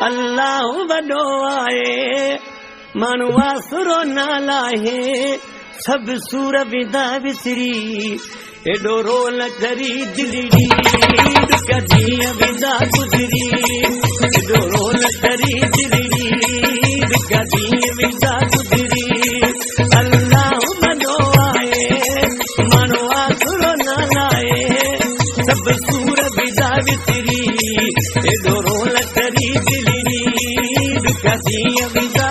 अल्लाह वॾो आहे माण्हू आसरो नाला है सब सूर विदा विसरी एडो रोल करी दिलड़ी कदी विदा गुजरी एडो रोल करी दिलड़ी कदी विदा गुजरी अल्लाह वॾो आहे माण्हू आसरो नाला है सब सूर विदा विसरी एडो रोल करी दिलड़ी कदी विदा